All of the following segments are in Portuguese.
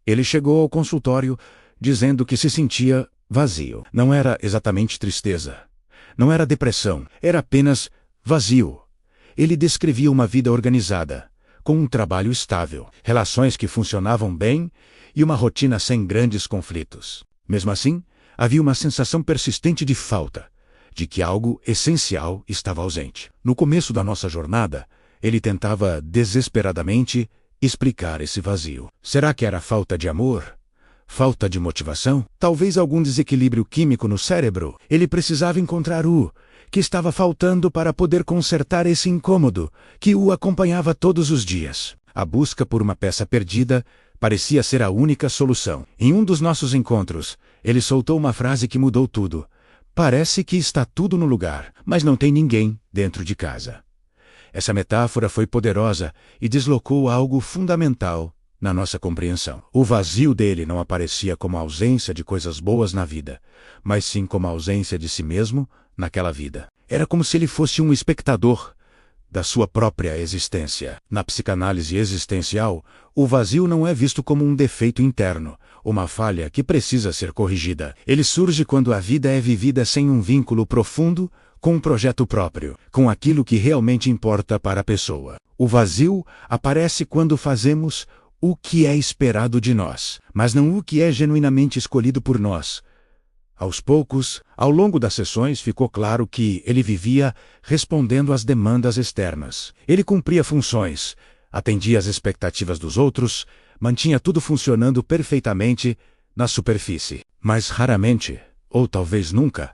Ele chegou ao consultório dizendo que se sentia vazio. Não era exatamente tristeza. Não era depressão. Era apenas vazio. Ele descrevia uma vida organizada, com um trabalho estável, relações que funcionavam bem e uma rotina sem grandes conflitos. Mesmo assim, havia uma sensação persistente de falta, de que algo essencial estava ausente. No começo da nossa jornada, ele tentava desesperadamente explicar esse vazio. Será que era falta de amor? Falta de motivação? Talvez algum desequilíbrio químico no cérebro? Ele precisava encontrar o que estava faltando para poder consertar esse incômodo que o acompanhava todos os dias. A busca por uma peça perdida parecia ser a única solução. Em um dos nossos encontros, ele soltou uma frase que mudou tudo. Parece que está tudo no lugar, mas não tem ninguém dentro de casa. Essa metáfora foi poderosa e deslocou algo fundamental na nossa compreensão. O vazio dele não aparecia como a ausência de coisas boas na vida, mas sim como a ausência de si mesmo naquela vida. Era como se ele fosse um espectador da sua própria existência. Na psicanálise existencial, o vazio não é visto como um defeito interno, uma falha que precisa ser corrigida. Ele surge quando a vida é vivida sem um vínculo profundo com um projeto próprio, com aquilo que realmente importa para a pessoa. O vazio aparece quando fazemos o que é esperado de nós, mas não o que é genuinamente escolhido por nós. Aos poucos, ao longo das sessões, ficou claro que ele vivia respondendo às demandas externas. Ele cumpria funções, atendia às expectativas dos outros, mantinha tudo funcionando perfeitamente na superfície. Mas raramente, ou talvez nunca,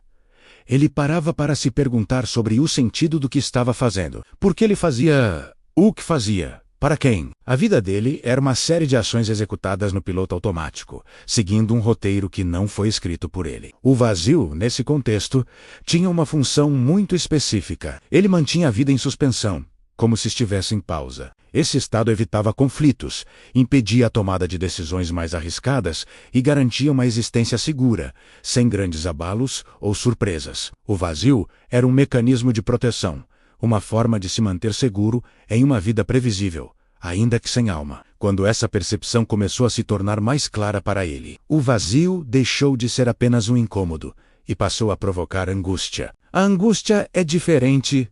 ele parava para se perguntar sobre o sentido do que estava fazendo. Por que ele fazia o que fazia? Para quem? A vida dele era uma série de ações executadas no piloto automático, seguindo um roteiro que não foi escrito por ele. O vazio, nesse contexto, tinha uma função muito específica. Ele mantinha a vida em suspensão, como se estivesse em pausa. Esse estado evitava conflitos, impedia a tomada de decisões mais arriscadas e garantia uma existência segura, sem grandes abalos ou surpresas. O vazio era um mecanismo de proteção, uma forma de se manter seguro em uma vida previsível, ainda que sem alma. Quando essa percepção começou a se tornar mais clara para ele, o vazio deixou de ser apenas um incômodo e passou a provocar angústia. A angústia é diferente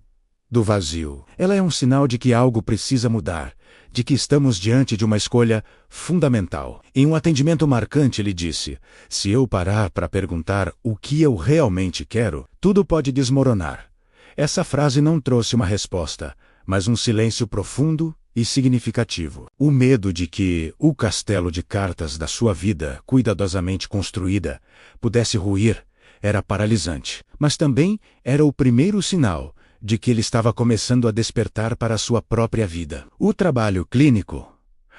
do vazio. Ela é um sinal de que algo precisa mudar, de que estamos diante de uma escolha fundamental. Em um atendimento marcante, ele disse: "Se eu parar para perguntar o que eu realmente quero, tudo pode desmoronar." Essa frase não trouxe uma resposta, mas um silêncio profundo e significativo. O medo de que o castelo de cartas da sua vida, cuidadosamente construída, pudesse ruir, era paralisante. Mas também era o primeiro sinal de que ele estava começando a despertar para a sua própria vida. O trabalho clínico,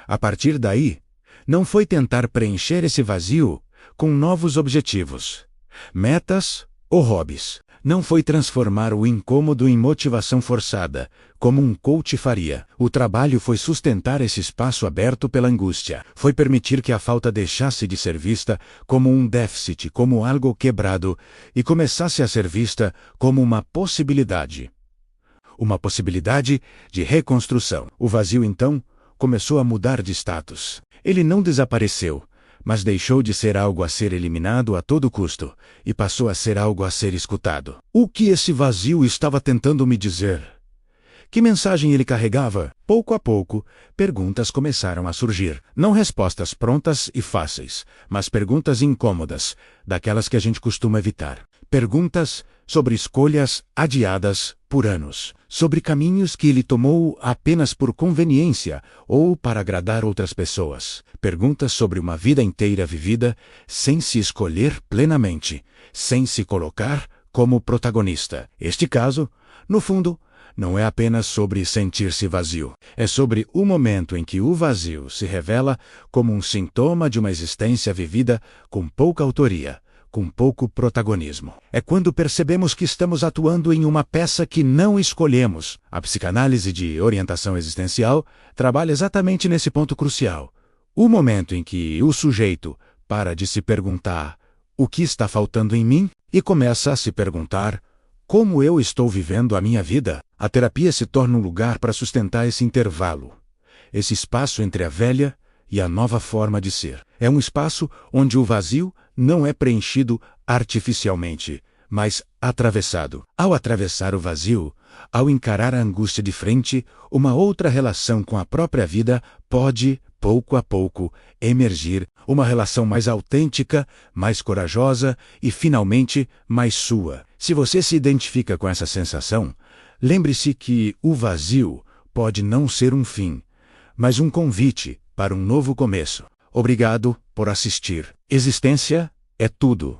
a partir daí, não foi tentar preencher esse vazio com novos objetivos, metas ou hobbies. Não foi transformar o incômodo em motivação forçada, como um coach faria. O trabalho foi sustentar esse espaço aberto pela angústia. Foi permitir que a falta deixasse de ser vista como um déficit, como algo quebrado, e começasse a ser vista como uma possibilidade. Uma possibilidade de reconstrução. O vazio, então, começou a mudar de status. Ele não desapareceu, mas deixou de ser algo a ser eliminado a todo custo, e passou a ser algo a ser escutado. O que esse vazio estava tentando me dizer? Que mensagem ele carregava? Pouco a pouco, perguntas começaram a surgir. Não respostas prontas e fáceis, mas perguntas incômodas, daquelas que a gente costuma evitar. Perguntas sobre escolhas adiadas por anos, sobre caminhos que ele tomou apenas por conveniência ou para agradar outras pessoas. Perguntas sobre uma vida inteira vivida sem se escolher plenamente, sem se colocar como protagonista. Este caso, no fundo, não é apenas sobre sentir-se vazio. É sobre o momento em que o vazio se revela como um sintoma de uma existência vivida com pouca autoria, com pouco protagonismo. É quando percebemos que estamos atuando em uma peça que não escolhemos. A psicanálise de orientação existencial trabalha exatamente nesse ponto crucial. O momento em que o sujeito para de se perguntar o que está faltando em mim e começa a se perguntar como eu estou vivendo a minha vida. A terapia se torna um lugar para sustentar esse intervalo, esse espaço entre a velha e a nova forma de ser. É um espaço onde o vazio não é preenchido artificialmente, mas atravessado. Ao atravessar o vazio, ao encarar a angústia de frente, uma outra relação com a própria vida pode, pouco a pouco, emergir, uma relação mais autêntica, mais corajosa e, finalmente, mais sua. Se você se identifica com essa sensação, lembre-se que o vazio pode não ser um fim, mas um convite para um novo começo. Obrigado por assistir. Existência é tudo.